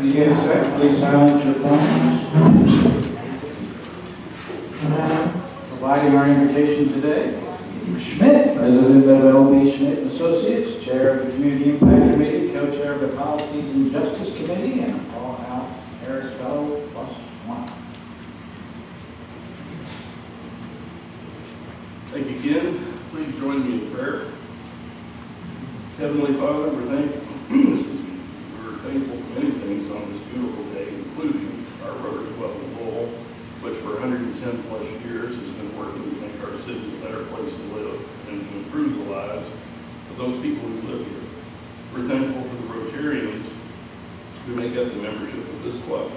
Yes, sir. Please silence your phones. Providing our invitation today, Schmidt, President of L.B. Schmidt Associates, Chair of the Community Impact Committee, Co-Chair of the Policies and Justice Committee, and a Paul House Harris Fellow +1. Thank you, Ken. Please join me in prayer. Heavenly Father, we're thankful for many things on this beautiful day, including our Rotary Club of Louisville, which for 110 plus years has been working to make our city a better place to live and to improve the lives of those people who live here. We're thankful for the Rotarians who make up the membership of this club,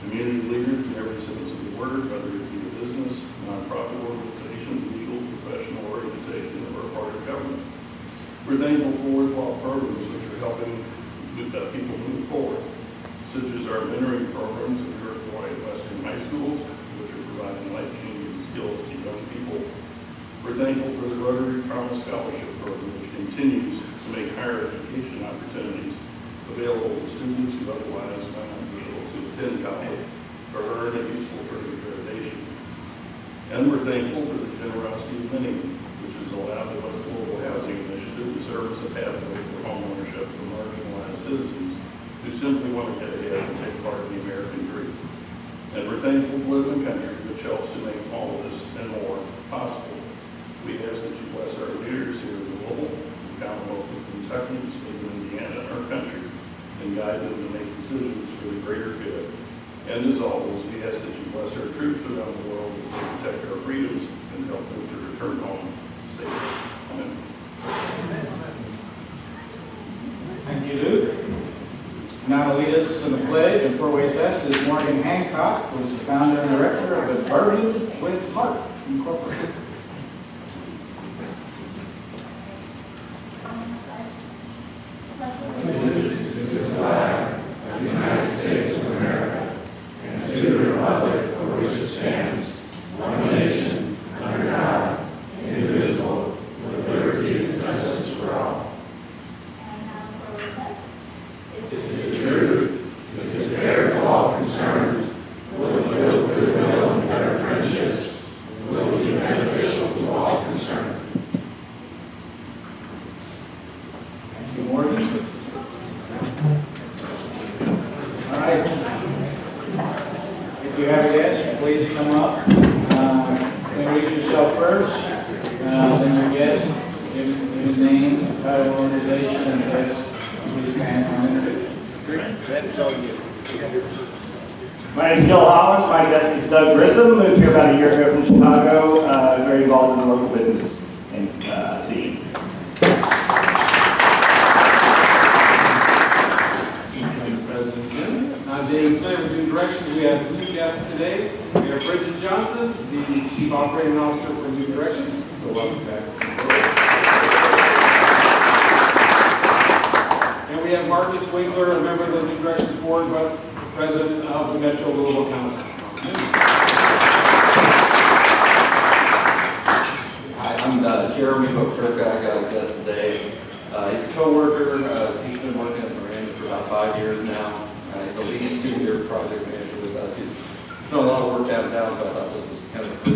community leaders in every sense of the word, whether it be a business, nonprofit organization, legal, professional organization, or a part of government. We're thankful for worthwhile programs which are helping people move forward, such as our mentoring programs at the Rotary and Western high schools, which are providing life-changing skills to young people. We're thankful for the Rotary Promise Scholarship Program, which continues to make higher education opportunities available to students who otherwise might not be able to attend college or earn a useful trade accreditation. And we're thankful for the generosity of many, which has allowed the West Louisville Housing Initiative to serve as a pathway for homeownership for marginalized citizens who simply want to get ahead and take part in the American dream. And we're thankful to live in a country which helps to make all of this and more possible. We ask that you bless our leaders here in Louisville, the Commonwealth of Kentucky, the state of Indiana, and our country, and guide them to make decisions for the greater good. And as always, we ask that you bless our troops around the world as they protect our freedoms and help them to return home safely. Amen. Thank you, Luke. Now to lead us in the pledge and four-way test is Morgan Hancock, who is the founder and director of the Burden with Heart Incorporated. Allegiance to the flag of the United States of America and to the republic for which it stands, one nation, under God, indivisible, with liberty and justice for all. Is it true? Is it fair to all concerned? Will it build goodwill and better friendships? Will it be beneficial to all concerned? Thank you, Morgan. All right. If you have a guest, please come up. Introduce yourself first. Then your guest, give his name, title, organization, and address. Please stand and introduce. That's all you. My name is Gil Holland. My guest is Doug Grissom. Moved here about a year ago from Chicago. Very involved in the local business and scene. President Jim. I'm David Slater with New Directions. We have two guests today. We have Bridget Johnson, the Chief Operating Officer for New Directions. So welcome back. And we have Marcus Winkler, a member of the New Directions Board, but President of the Metro Louisville Council. Hi, I'm Jeremy Hookirk. I got a guest today. He's a co-worker. He's been working at Miranda for about 5 years now. He's a lead senior project manager with us. He's done a lot of work downtown, so I thought this was kind of a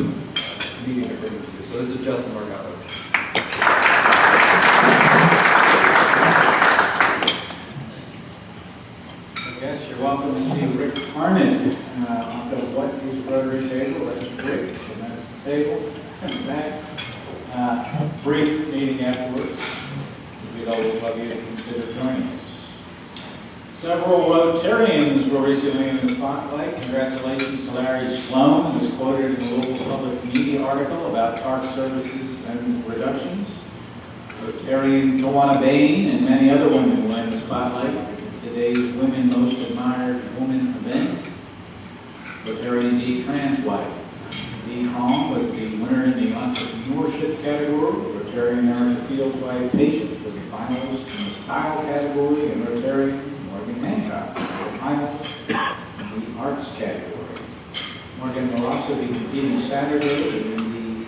meeting to bring him to. So this is Justin Margado. Yes, you're welcome to see Rick Harnan on the What is Rotary table. That's Rick, and that's the table. Come back. Brief meeting afterwards. We'd always love you to consider joining us. Several Rotarians were recently in the spotlight. Congratulations to Larry Sloan, who was quoted in the Louisville Public Media article about park services and reductions. Rotarian Tawana Bain and many other women were in the spotlight at today's Women Most Admired Woman event. Rotarian D. Transwife. Dee Hong was the winner in the entrepreneurship category. Rotarian Erica Fields-White Patience was the finalist in the style category, and Rotarian Morgan Hancock was the finalist in the arts category. Morgan will also be competing Saturday in the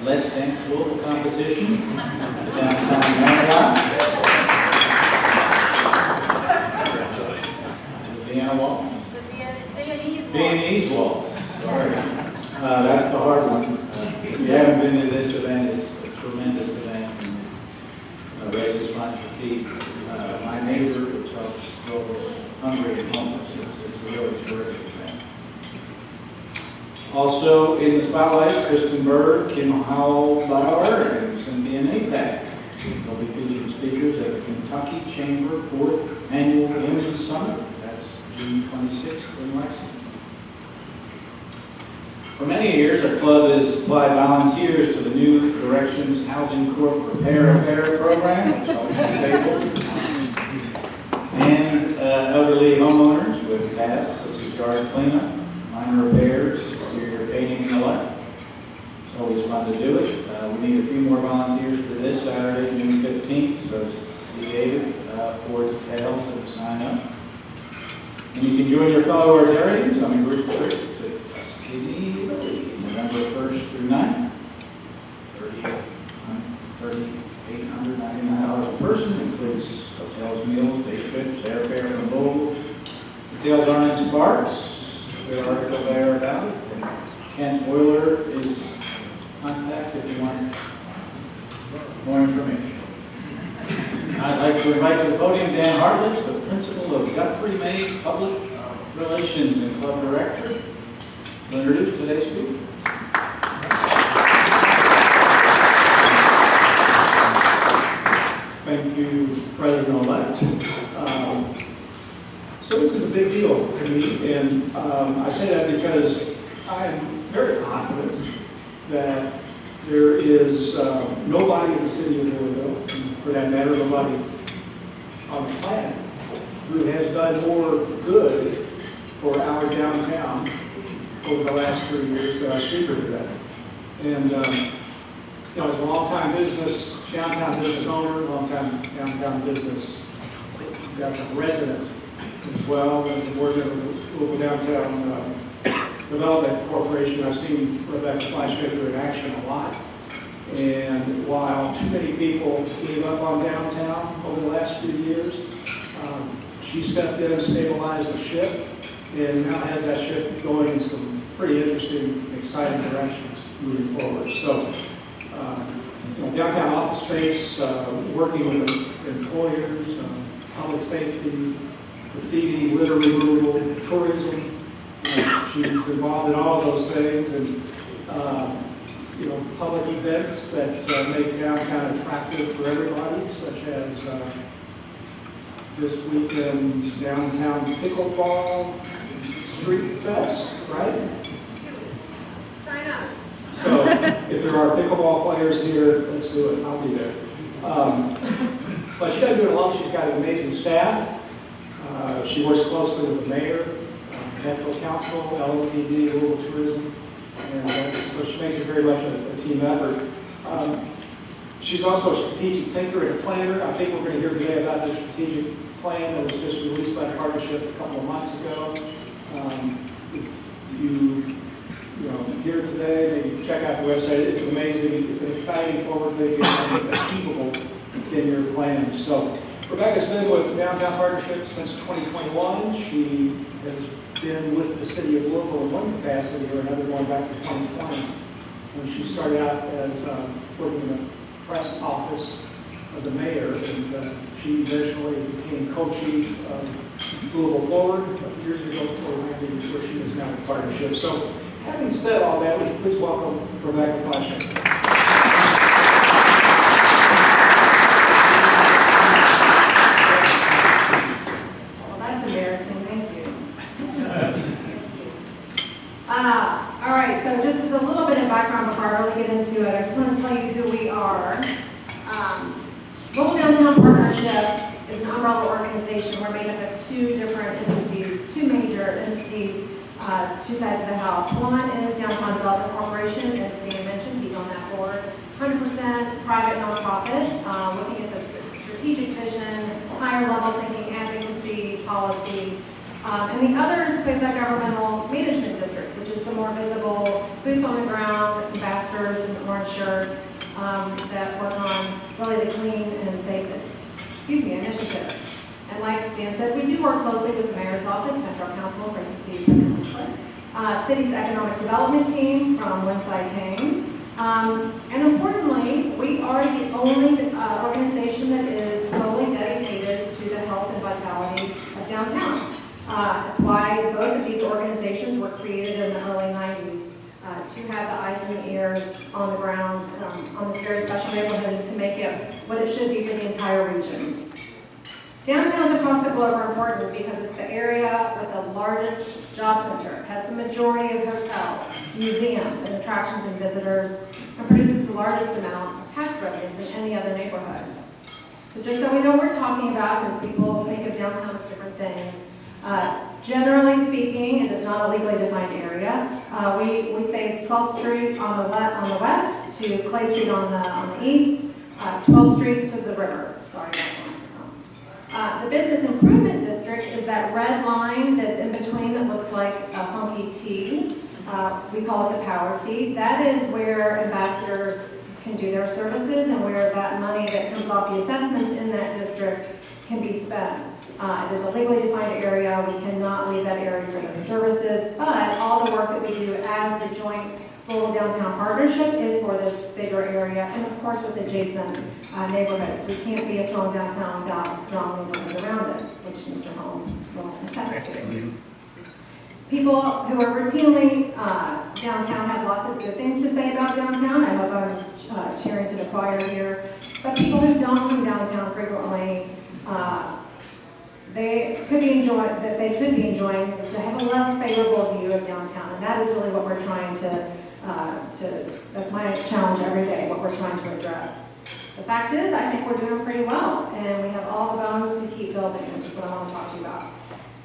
Let's Dance Global competition at downtown Marriott. Being Viennese waltz. Sorry. That's the hard one. If you haven't been to this event, it's a tremendous event. And, raises funds for feet. My neighbor, which helps those hungry and homeless. It's a really terrific event. Also in the spotlight, Kristen Bird, Kim Howell-Bauer, and Cynthia Napak. They'll be featured speakers at the Kentucky Chamber 4th Annual Women's Summit. That's June 26th in Lexington. For many years, our club has supplied volunteers to the New Directions Housing Corp Repair Affair program, which helps disabled and elderly homeowners with tasks such as yard cleanup, minor repairs, exterior painting, and the like. It's always fun to do it. We need a few more volunteers for this Saturday, June 15th, so see David for details to sign up. And you can join your fellow Rotarians on a group trip to November 1st through 9th. $3,899 a person, includes hotels, meals, day trips, airfare from Louisville. Details are in Sparks. There's an article there about it. And Kent Euler is contact if you want more information. I'd like to invite to the podium Dan Hartledge, the principal of Guthrie Mays Public Relations and Club Director, to introduce today's speaker. Thank you, President-elect. So this is a big deal to me, and I say that because I'm very confident that there is nobody in the city of Louisville, and for that matter, nobody on the planet, who has done more good for our downtown over the last 3 years than our speaker today. And as a long-time downtown business owner, long-time downtown business resident as well, and the board member of the Louisville Downtown Development Corporation. I've seen Rebecca Fleischaker in action a lot. And while too many people gave up on downtown over the last few years, she stepped in and stabilized the ship, and now has that ship going in some pretty interesting, exciting directions moving forward. So, downtown office space, working with employers, public safety, graffiti, litter removal, tourism. She's involved in all of those things, and public events that make downtown attractive for everybody, such as this weekend's downtown pickleball street fest, right? Sign up. So if there are pickleball players here, let's do it. I'll be there. But she doesn't do it alone. She's got an amazing staff. She works closely with the mayor, Metro Council, LOPD, Louisville Tourism, and so she makes it very much a team effort. She's also a strategic thinker and a planner. I think we're going to hear today about the strategic plan that was just released by the partnership a couple of months ago. Here today, maybe check out the website. It's amazing. It's an exciting, forward-thinking, and achievable 10-year plan. So Rebecca's been with Downtown Partnership since 2021. She has been with the city of Louisville in one capacity or another going back to 2020. When she started out as working in the press office of the mayor, and she eventually became co-chief of Louisville Forward a few years ago before landing where she is now in partnership. So having said all that, would you please welcome Rebecca Fleischaker. Well, that's embarrassing. Thank you. All right, so just as a little bit of background before I really get into it, I just want to tell you who we are. Louisville Downtown Partnership is an umbrella organization. We're made up of two different entities, two major entities, two sides of the house. One is Downtown Development Corporation, as Dan mentioned, he's on that board. 100% private nonprofit, looking at the strategic vision, higher level thinking, advocacy, policy. And the other is quasi-governmental management district, which is the more visible, boots on the ground, ambassadors and orange shirts that work on really the clean and safe, initiatives. And like Dan said, we do work closely with the mayor's office, Metro Council, great to see you, President Clerk. city's economic development team from whence I came. And importantly, we are the only organization that is solely dedicated to the health and vitality of downtown. That's why both of these organizations were created in the early 90s to have the eyes and the ears on the ground on this very special neighborhood and to make it what it should be for the entire region. Downtowns across the globe are important because it's the area with the largest job center, it has the majority of hotels, museums, and attractions and visitors, and produces the largest amount of tax revenues in any other neighborhood. So just so we know what we're talking about, because people think of downtown as different things, generally speaking, it is not a legally defined area. We say it's 12th Street on the west to Clay Street on the east, 12th Street to the river. Sorry about that. The business improvement district is that red line that's in between that looks like a funky T. We call it the power T. That is where ambassadors can do their services and where that money that comes off the assessments in that district can be spent. It is a legally defined area. We cannot leave that area for those services, but all the work that we do as the joint Louisville Downtown Partnership is for this bigger area, and of course with adjacent neighborhoods. We can't be a strong downtown without strong neighborhoods around it, which Mr. Holm will attest to. People who are routinely downtown have lots of good things to say about downtown. I hope I'm cheering to the choir here. But people who don't come downtown frequently, they could be enjoying to have a less favorable view of downtown, and that is really what we're trying to that's my challenge every day, what we're trying to address. The fact is, I think we're doing pretty well, and we have all the bones to keep building, which is what I want to talk to you about.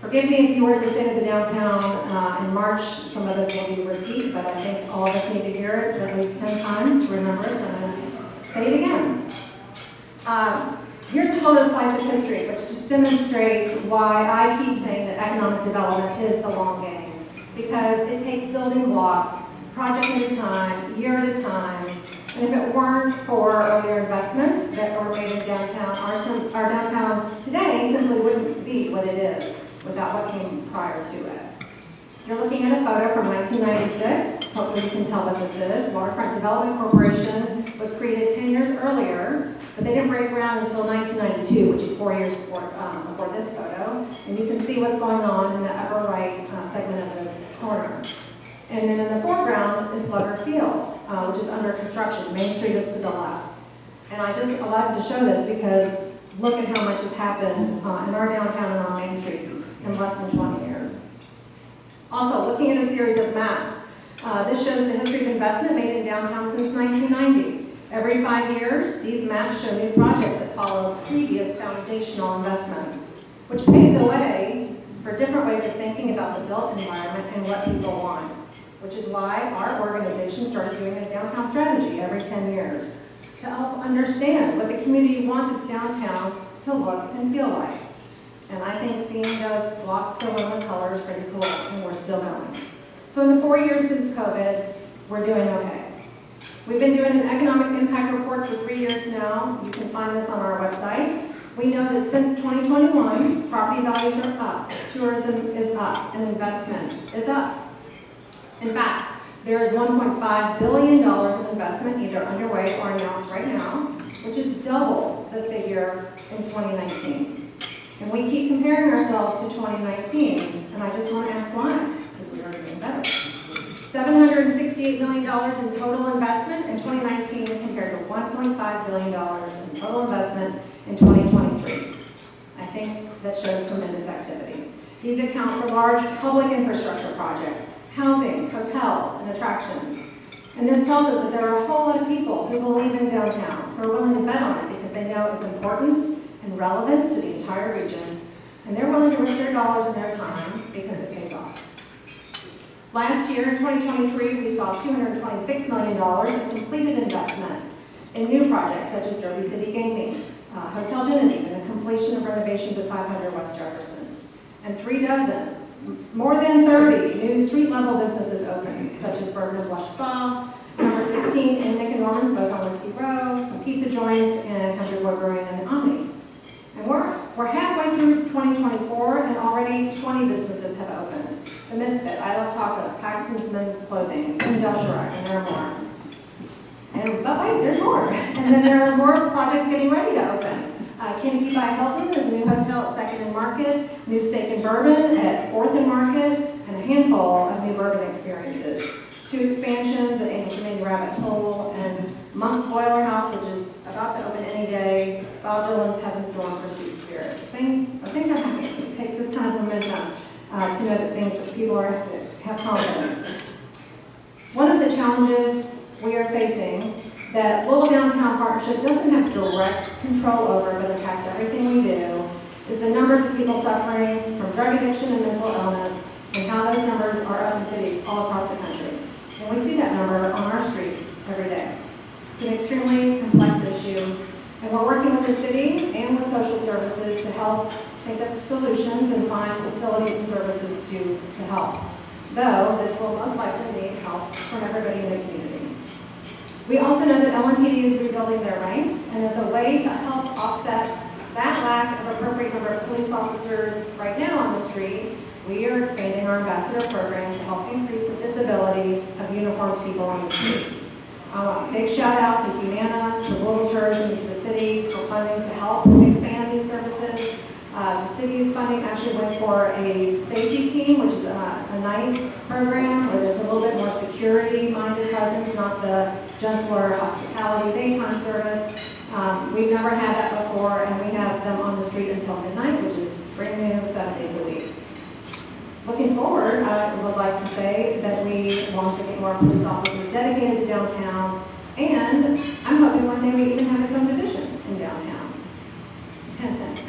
Forgive me if you were at the state of the downtown in March. Some of this will be repeat, but I think all of us need to hear it at least 10 times to remember it, and I'm going to say it again. Here's a little slice of history, which just demonstrates why I keep saying that economic development is the long game, because it takes building blocks, project at a time, year at a time, and if it weren't for earlier investments that were made in downtown, our downtown today simply wouldn't be what it is without what came prior to it. You're looking at a photo from 1996. Hopefully you can tell what this is. Waterfront Development Corporation was created 10 years earlier, but they didn't break ground until 1992, which is 4 years before this photo. And you can see what's going on in the upper right segment of this corner. And then in the foreground is Slugger Field, which is under construction. Main Street is to the left. And I love to show this because look at how much has happened in our downtown and on Main Street in less than 20 years. Also, looking at a series of maps, this shows the history of investment made in downtown since 1990. Every 5 years, these maps show new projects that follow previous foundational investments, which pave the way for different ways of thinking about the built environment and what people want, which is why our organization started doing a downtown strategy every 10 years to help understand what the community wants its downtown to look and feel like. And I think seeing those blocks fill in with color is pretty cool, and we're still going. So in the 4 years since COVID, we're doing okay. We've been doing an economic impact report for 3 years now. You can find this on our website. We know that since 2021, property values are up, tourism is up, and investment is up. In fact, there is $1.5 billion of investment either underway or announced right now, which is double the figure in 2019. And we keep comparing ourselves to 2019, and I just want to ask why, because we are doing better. $768 million in total investment in 2019 compared to $1.5 billion in total investment in 2023. I think that shows tremendous activity. These account for large public infrastructure projects, housing, hotels, and attractions. And this tells us that there are a whole lot of people who believe in downtown, who are willing to bet on it because they know its importance and relevance to the entire region, and they're willing to risk their dollars and their time because it pays off. Last year, in 2023, we saw $226 million of completed investment in new projects such as Derby City Gaming, Hotel Genevieve, and the completion of renovations at 500 West Jefferson, and more than 30 new street-level businesses opened, such as Bourbon and Blush Spa, number 15 in Nick and Norman's, both on Whiskey Row, some pizza joints, and Country Wood Brewing and Omni. And we're halfway through 2024, and already 20 businesses have opened. The Misfit, I Love Tacos, Paxton's Men's Clothing, Industrial Rack, and there are more. But wait, there's more. And then there are more projects getting ready to open. Kennedy by Hilton is a new hotel at 2nd and Market, new steak and bourbon at 4th and Market, and a handful of new bourbon experiences. 2 expansions at Angel Committee Rabbit Hole and Monk's Boiler House, which is about to open any day. Bob Dylan's Heaven's Door for Sweet Spirits. Things are happening. It takes this kind of momentum to know that people have confidence. One of the challenges we are facing that Louisville Downtown Partnership doesn't have direct control over, but impacts everything we do, is the numbers of people suffering from drug addiction and mental illness, and how those numbers are up in cities all across the country. And we see that number on our streets every day. It's an extremely complex issue, and we're working with the city and with social services to help think of solutions and find facilities and services to help. Though this will most likely need help from everybody in the community. We also know that LNPD is rebuilding their ranks, and as a way to help offset that lack of appropriate number of police officers right now on the street, we are expanding our ambassador program to help increase the visibility of uniformed people on the street. Big shout out to Humana, to Louisville Tourism, to the city for funding to help expand these services. The city's funding actually went for a safety team, which is a night program where there's a little bit more security-minded presence, not the gentler hospitality daytime service. We've never had that before, and we have them on the street until midnight, which is brand new, 7 days a week. Looking forward, I would like to say that we want to get more police officers dedicated to downtown, and I'm hoping one day we even have its own division in downtown. Hint, hint.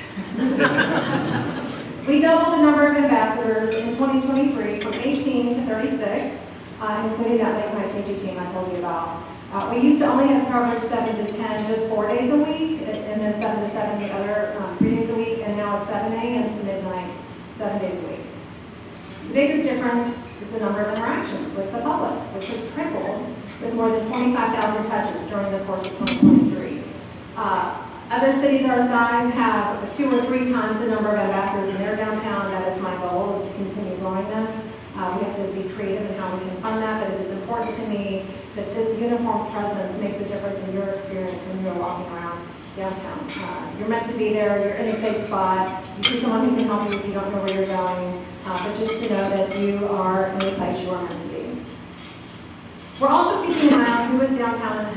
We doubled the number of ambassadors in 2023 from 18 to 36, including that late night safety team I told you about. We used to only have coverage 7 to 10, just 4 days a week, and then 7 to 7 the other 3 days a week, and now it's 7 a.m. to midnight, 7 days a week. The biggest difference is the number of interactions with the public, which has tripled with more than 25,000 touches during the course of 2023. Other cities our size have 2 or 3 times the number of ambassadors in their downtown. That is my goal, is to continue growing this. We have to be creative in how we can fund that, but it is important to me that this uniform presence makes a difference in your experience when you're walking around downtown. You're meant to be there, you're in a safe spot, you see someone who can help you if you don't know where you're going, but just to know that you are in a place you are meant to be. We're also keeping an eye on who is downtown and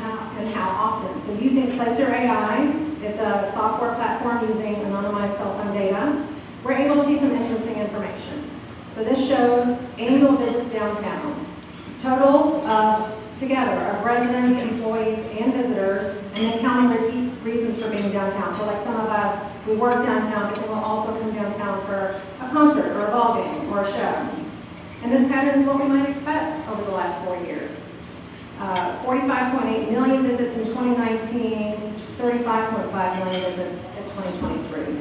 how often. So using Fleischaker AI, it's a software platform using anonymized cell phone data, we're able to see some interesting information. So this shows annual visits downtown, totals together of residents, employees, and visitors, and then counting repeat reasons for being downtown. So like some of us, we work downtown, but then we'll also come downtown for a concert or a ball game or a show. And this pattern is what we might expect over the last 4 years. 45.8 million visits in 2019, 35.5 million visits in 2023.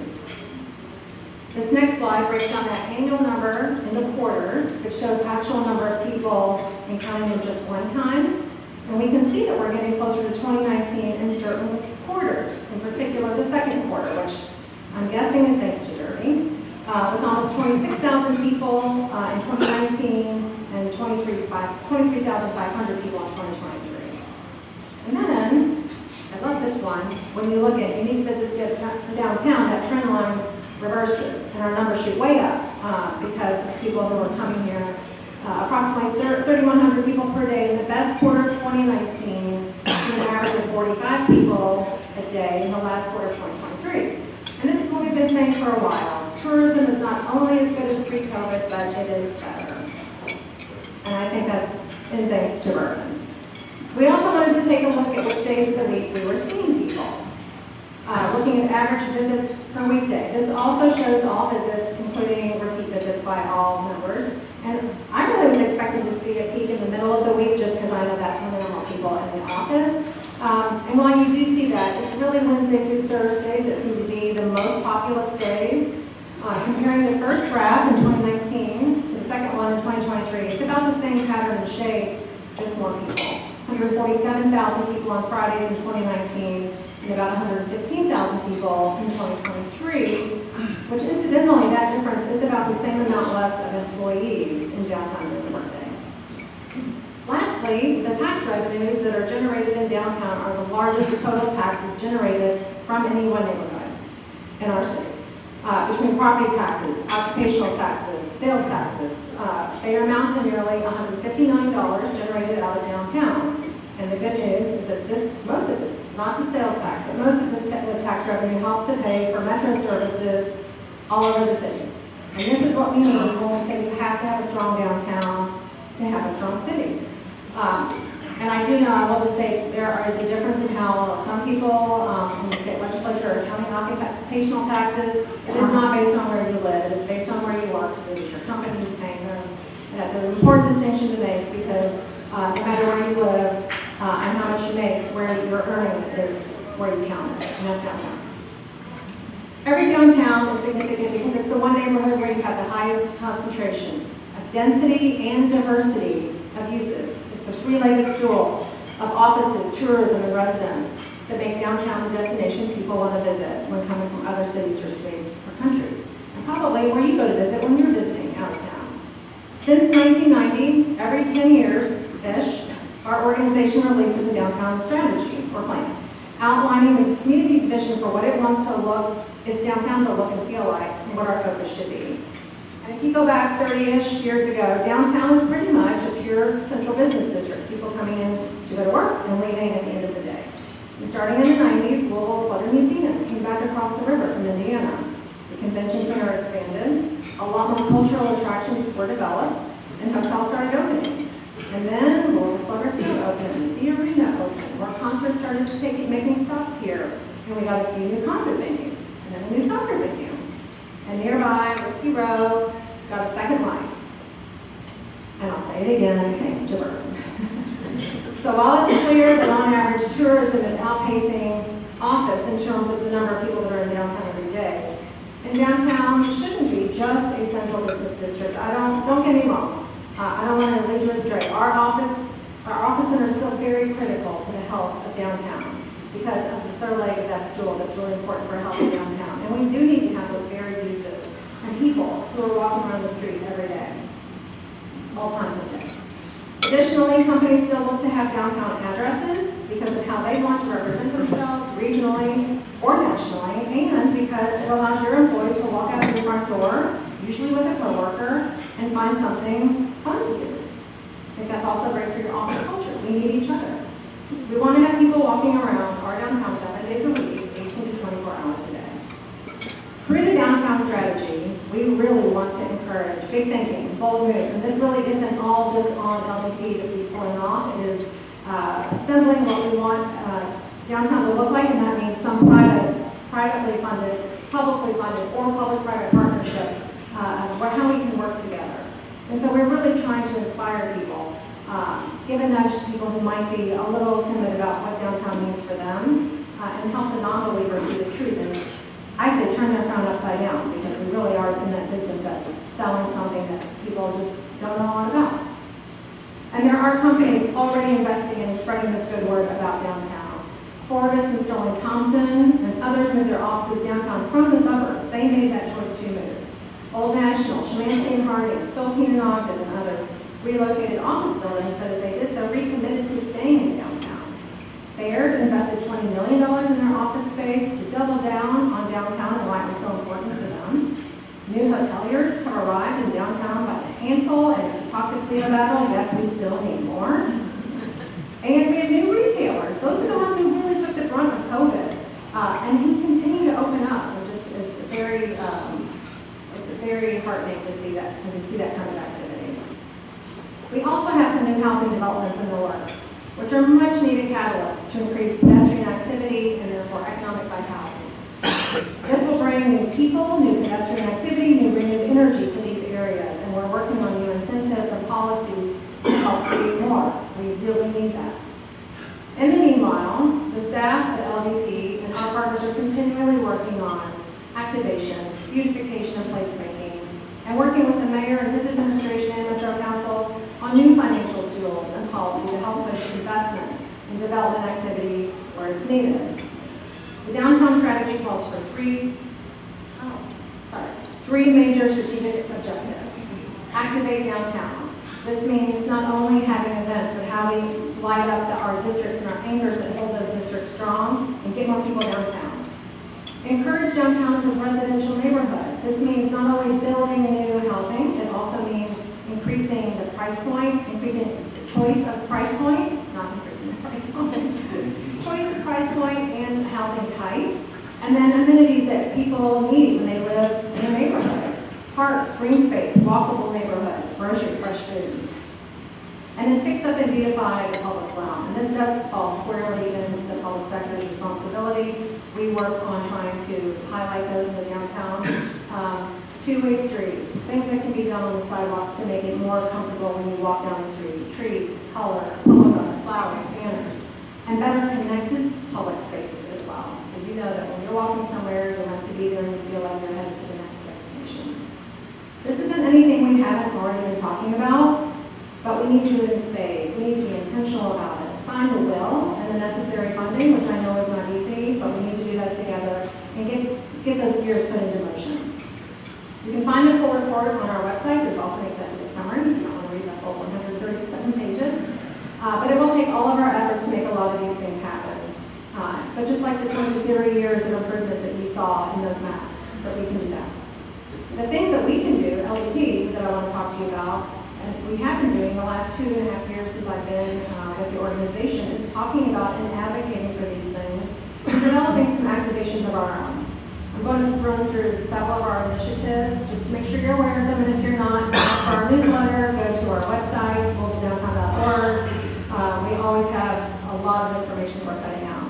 This next slide breaks down that annual number into quarters, which shows actual number of people and counting them just one time. And we can see that we're getting closer to 2019 in certain quarters, in particular the second quarter, which I'm guessing is thanks to Derby, with almost 26,000 people in 2019 and 23,500 people in 2023. And then, I love this one, when you look at unique visits to downtown, that trend line reverses, and our numbers shoot way up because of people who are coming here. Approximately 3,100 people per day in the best quarter of 2019, and an average of 45 people a day in the last quarter of 2023. And this is what we've been saying for a while. Tourism is not only as good as pre-COVID, but it is better. And I think that's in thanks to Bourbon. We also wanted to take a look at which days of the week we were seeing people. Looking at average visits per weekday. This also shows all visits, including repeat visits by all members. And I really was expecting to see a peak in the middle of the week, just because I know that's when there are more people in the office. And while you do see that, it's really Wednesdays through Thursdays that seem to be the most populous days. Comparing the first graph in 2019 to the second one in 2023, it's about the same pattern and shape, just more people. 147,000 people on Fridays in 2019, and about 115,000 people in 2023. which incidentally, that difference is about the same amount less of employees in downtown during the workday. Lastly, the tax revenues that are generated in downtown are the largest total taxes generated from any one neighborhood in our city. Between property taxes, occupational taxes, sales taxes, they amount to nearly $159 generated out of downtown. And the good news is that most of this, not the sales tax, but most of this the tax revenue helps to pay for metro services all over the city. And this is what we mean when we say you have to have a strong downtown to have a strong city. And I do know, I will just say, there is a difference in how some people in the state legislature are counting occupational taxes. It is not based on where you live, it is based on where you work, because it is your company who's paying those. And that's an important distinction to make, because no matter where you live and how much you make, where you're earning is where you count it, and that's downtown. Every downtown is significant because it's the one neighborhood where you have the highest concentration of density and diversity of uses. It's the three-legged stool of offices, tourism, and residents that make downtown the destination people want to visit when coming from other cities or states or countries. And probably where you go to visit when you're visiting out of town. Since 1990, every 10 years-ish, our organization releases a downtown strategy or plan, outlining the community's vision for what it wants to look, its downtown to look and feel like, and what our focus should be. And if you go back 30-ish years ago, downtown was pretty much a pure central business district, people coming in to go to work and leaving at the end of the day. And starting in the 90s, Louisville Slugger Museum came back across the river from Indiana. The convention center expanded, a lot more cultural attractions were developed, and hotels started opening. And then Louisville Slugger Field opened, the arena opened, more concerts started making stops here, and we got a few new concert venues, and then a new soccer venue. And nearby, Whiskey Row got a second life. And I'll say it again, thanks to Bourbon. So while it's clear that on average tourism is outpacing office in terms of the number of people that are in downtown every day, and downtown shouldn't be just a central business district. Don't get me wrong. I don't want to lead you astray. Our office center is still very critical to the health of downtown because of the third leg of that stool that's really important for a healthy downtown. And we do need to have those varied uses and people who are walking around the street every day, all times of day. Additionally, companies still look to have downtown addresses because of how they want to represent themselves regionally or nationally, and because it allows your employees to walk out of your front door, usually with a coworker, and find something fun to do. I think that's also great for your office culture. We need each other. We want to have people walking around our downtown 7 days a week, 18 to 24 hours a day. Through the downtown strategy, we really want to encourage big thinking, bold moves, and this really isn't all just on LDP that we're pulling off. It is assembling what we want downtown to look like, and that means some privately funded, publicly funded, or public-private partnerships how we can work together. And so we're really trying to inspire people, give a nudge to people who might be a little timid about what downtown means for them, and help the non-believers see the truth. And I say turn their frown upside down, because we really are in that business of selling something that people just don't know a lot about. And there are companies already investing in spreading this good word about downtown. Forbes and Sterling Thompson and others moved their offices downtown from the suburbs. They made that choice to move. Old National, Szymanski and Harding, Spokane and Ogden, and others relocated office buildings, but as they did so, recommitted to staying in downtown. Baird invested $20 million in their office space to double down on downtown and why it was so important for them. New hoteliers have arrived in downtown by the handful, and if you talk to Cleo Battle, yes, we still need more. And we have new retailers. Those are the ones who really took the brunt of COVID, and who continue to open up, which is very heartening to see that kind of activity. We also have some new housing developments in the works, which are much needed catalysts to increase pedestrian activity and therefore economic vitality. This will bring new people, new pedestrian activity, new renewed energy to these areas, and we're working on new incentives and policies to help create more. We really need that. In the meanwhile, the staff at LDP and our partners are continually working on activations, beautification, and placemaking, and working with the mayor and his administration and Metro Council on new financial tools and policy to help push investment and development activity where it's needed. The downtown strategy calls for three 3 major strategic objectives. Activate downtown. This means not only having events, but how we light up our districts and our anchors that hold those districts strong and get more people downtown. Encourage downtown as a residential neighborhood. This means not only building new housing, it also means increasing the price point, increasing the choice of price point, not increasing the price point, choice of price point and housing types, and then amenities that people need when they live in a neighborhood. Parks, green space, walkable neighborhoods, grocery, fresh food. And then fix up and beautify the public realm. And this does fall squarely in the public sector's responsibility. We work on trying to highlight those in the downtown. Two-way streets, things that can be done on the sidewalks to make it more comfortable when you walk down the street. Trees, color, flowers, banners, and better connected public spaces as well. So you know that when you're walking somewhere, you want to be there and you feel like you're headed to the next destination. This isn't anything we haven't already been talking about, but we need to do it in spades. We need to be intentional about it. Find the will and the necessary funding, which I know is not easy, but we need to do that together and get those gears put into motion. You can find the full report on our website. There's also an executive summary if you don't want to read the full 137 pages. But it will take all of our efforts to make a lot of these things happen. But just like the 20 to 30 years of improvements that you saw in those maps, that we can do that. The things that we can do, LEP, that I want to talk to you about, and we have been doing the last 2.5 years since I've been with the organization, is talking about and advocating for these things and developing some activations of our own. I'm going to run through several of our initiatives just to make sure you're aware of them, and if you're not, sign up for our newsletter, go to our website, louisvilledowntown.org. We always have a lot of information we're putting out.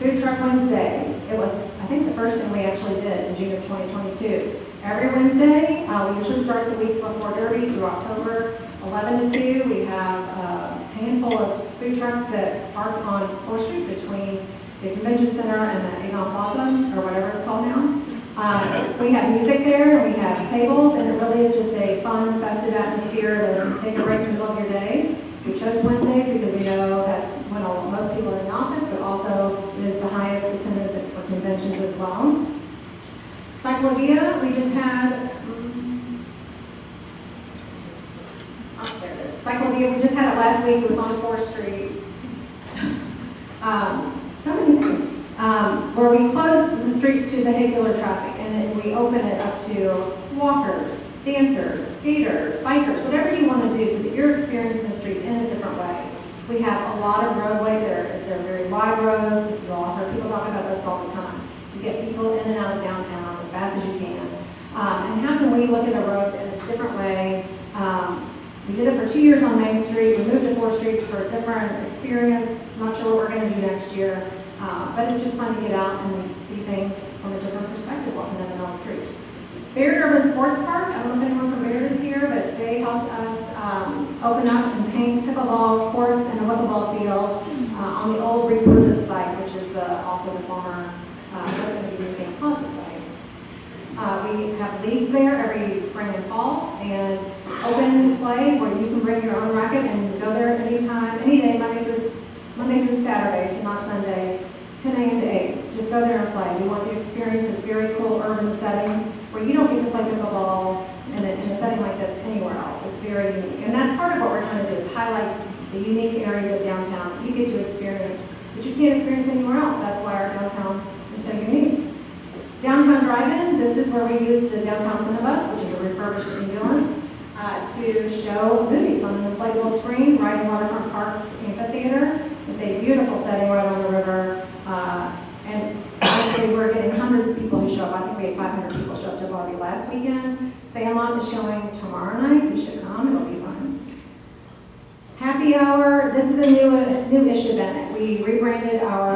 Food Truck Wednesday. It was, I think, the first thing we actually did in June of 2022. Every Wednesday, we usually start the week before Derby through October 11 to 2. We have a handful of food trucks that park on 4th Street between the Convention Center and the Avon Plaza, or whatever it's called now. We have music there, and we have tables, and it really is just a fun, festive atmosphere to take a break in the middle of your day. We chose Wednesdays because we know that's when most people are in the office, but also it is the highest attendance for conventions as well. Cyclovia, we just had, there it is. Cyclovia, we just had it last week. It was on 4th Street. So many things. Where we close the street to vehicular traffic, and then we open it up to walkers, dancers, skaters, bikers, whatever you want to do so that you're experiencing the street in a different way. We have a lot of roadway. They're very wide roads. You'll also hear people talking about this all the time, to get people in and out of downtown as fast as you can. And how can we look at a road in a different way? We did it for 2 years on Main Street. We moved to 4th Street for a different experience. Not sure what we're going to do next year. But it's just fun to get out and see things from a different perspective walking down the Mill Street. Baird Urban Sports Parks, I don't know if anyone from Baird is here, but they helped us open up and paint pickleball courts and a wiffle field on the old repurposed site, which is also the former Museum Plaza site. We have leagues there every spring and fall, and open play where you can bring your own racket and go there anytime, any day, Monday through Saturday, so not Sunday, 10 a.m. to 8. Just go there and play. We want you to experience this very cool urban setting where you don't get to play pickleball in a setting like this anywhere else. It's very unique. And that's part of what we're trying to do, is highlight the unique areas of downtown that you get to experience, that you can't experience anywhere else. That's why our downtown is so unique. Downtown Drive-In, this is where we use the Downtown Cinebus, which is a refurbished ambulance, to show movies on an inflatable screen right in Waterfront Park's amphitheater. It's a beautiful setting right on the river, and honestly, we're getting hundreds of people who show up. I think we had 500 people show up to Barbie last weekend. Sandlot is showing tomorrow night. You should come. It'll be fun. Happy Hour. This is a new-ish event. We rebranded our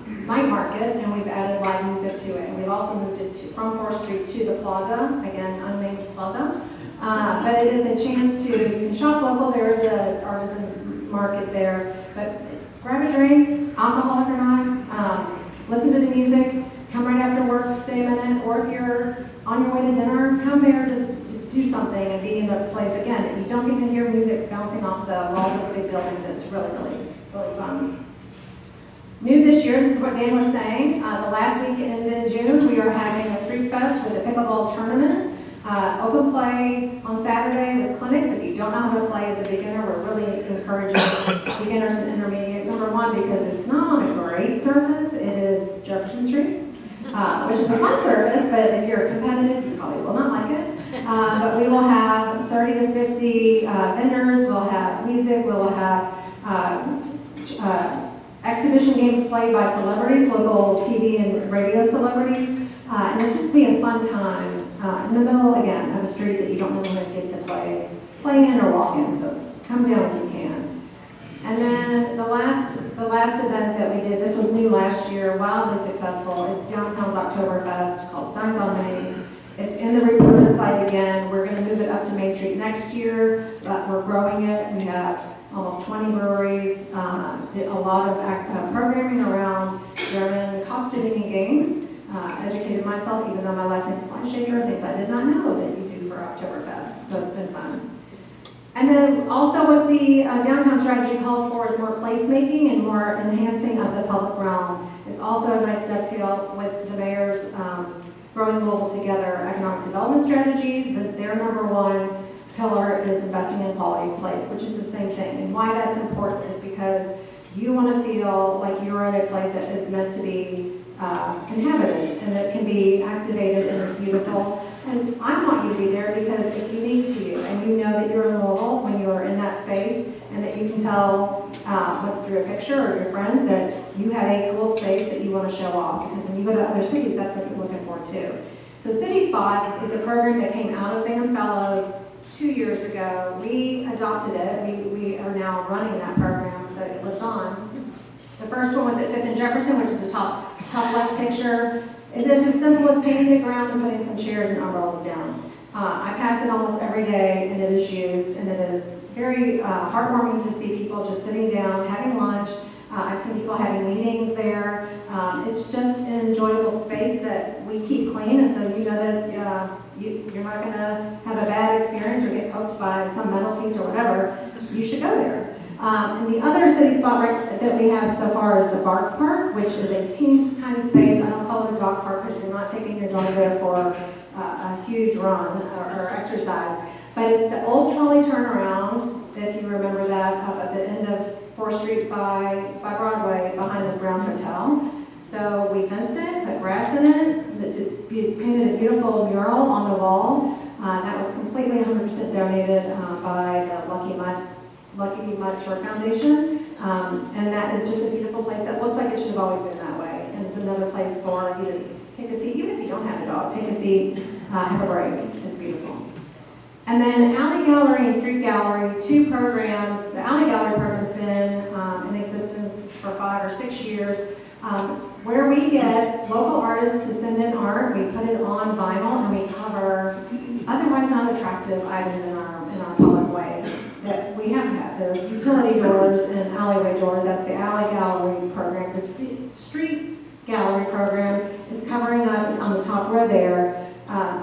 night market, and we've added live music to it. And we've also moved it from 4th Street to the plaza, again, unnamed plaza. But it is a chance to, you can shop local. There is an artisan market there. But grab a drink, alcoholic or not, listen to the music, come right after work, stay a minute, or if you're on your way to dinner, come there just to do something and be in the place again. You don't get to hear music bouncing off the walls of the big buildings. It's really, really, really fun. New this year, this is what Dan was saying, the last weekend in June, we are having a street Street Fest with a pickleball tournament. Open play on Saturday with clinics. If you don't know how to play as a beginner, we're really encouraging beginners and intermediate. Number one, because it's not on a great surface, it is Jefferson Street, which is a fun surface, but if you're competitive, you probably will not like it. But we will have 30 to 50 vendors, we'll have music, we'll have exhibition games played by celebrities, local TV and radio celebrities, and it'll just be a fun time in the middle, again, of a street that you don't normally get to play in or walk in, so come down if you can. And then the last event that we did, this was new last year, wildly successful. It's downtown's Oktoberfest called Steins on Main. It's in the Reporter site again. We're going to move it up to Main Street next year, but we're growing it. We have almost 20 breweries, did a lot of programming around German costuming and games. Educated myself, even though my last name's Fleischaker, things I did not know that you do for Oktoberfest. So it's been fun. And then also what the downtown strategy calls for is more placemaking and more enhancing of the public realm. It's also a nice dovetail with the mayor's Growing Global Together economic development strategy. Their number one pillar is investing in quality of place, which is the same thing. And why that's important is because you want to feel like you're in a place that is meant to be inhabited and that can be activated and is beautiful. And I want you to be there because it's unique to you and you know that you're in Louisville when you're in that space and that you can tell through a picture or your friends that you have a cool space that you want to show off, because when you go to other cities, that's what you're looking for too. So City Spots is a program that came out of Band Fellows 2 years ago. We adopted it. We are now running that program, so it lives on. The first one was at 5th and Jefferson, which is the top left picture. It is as simple as painting the ground and putting some chairs and umbrellas down. I pass it almost every day, and it is used, and it is very heartwarming to see people just sitting down, having lunch. I've seen people having meetings there. It's just an enjoyable space that we keep clean, and so you know that you're not going to have a bad experience or get poked by some metal piece or whatever. You should go there. And the other city spot that we have so far is the Bark Park, which is a teeny tiny space. I don't call it a dog park because you're not taking your dog there for a huge run or exercise. But it's the old trolley turnaround, if you remember that, up at the end of 4th Street by Broadway behind the Brown Hotel. So we fenced it, put grass in it, painted a beautiful mural on the wall. That was completely 100% donated by the Lucky Mud Shore Foundation, and that is just a beautiful place that looks like it should have always been that way. And it's another place for you to take a seat, even if you don't have a dog, take a seat, have a break. It's beautiful. And then Alley Gallery and Street Gallery, 2 programs. The Alley Gallery program has been in existence for 5 or 6 years, where we get local artists to send in art. We put it on vinyl and we cover otherwise not attractive items in our public way that we have to have. There's utility doors and alleyway doors. That's the Alley Gallery program. The Street Gallery program is covering up on the top row there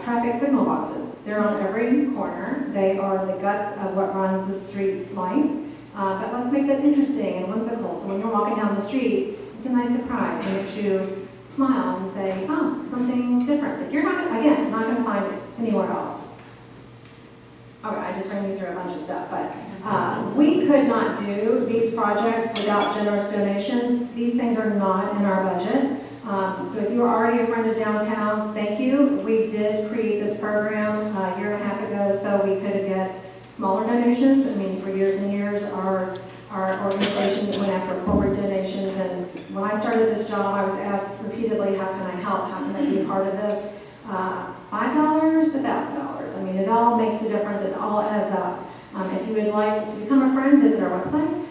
traffic signal boxes. They're on every corner. They are the guts of what runs the street lights. But let's make that interesting and whimsical. So when you're walking down the street, it's a nice surprise. It makes you smile and say, oh, something different that you're not going to find anywhere else. All right, I just ran you through a bunch of stuff, but we could not do these projects without generous donations. These things are not in our budget. So if you are already a friend of downtown, thank you. We did create this program a year and a half ago so we could get smaller donations. I mean, for years and years, our organization went after corporate donations, and when I started this job, I was asked repeatedly, how can I help? How can I be a part of this? $5, $1,000. I mean, it all makes a difference. It all adds up. If you would like to become a friend, visit our website.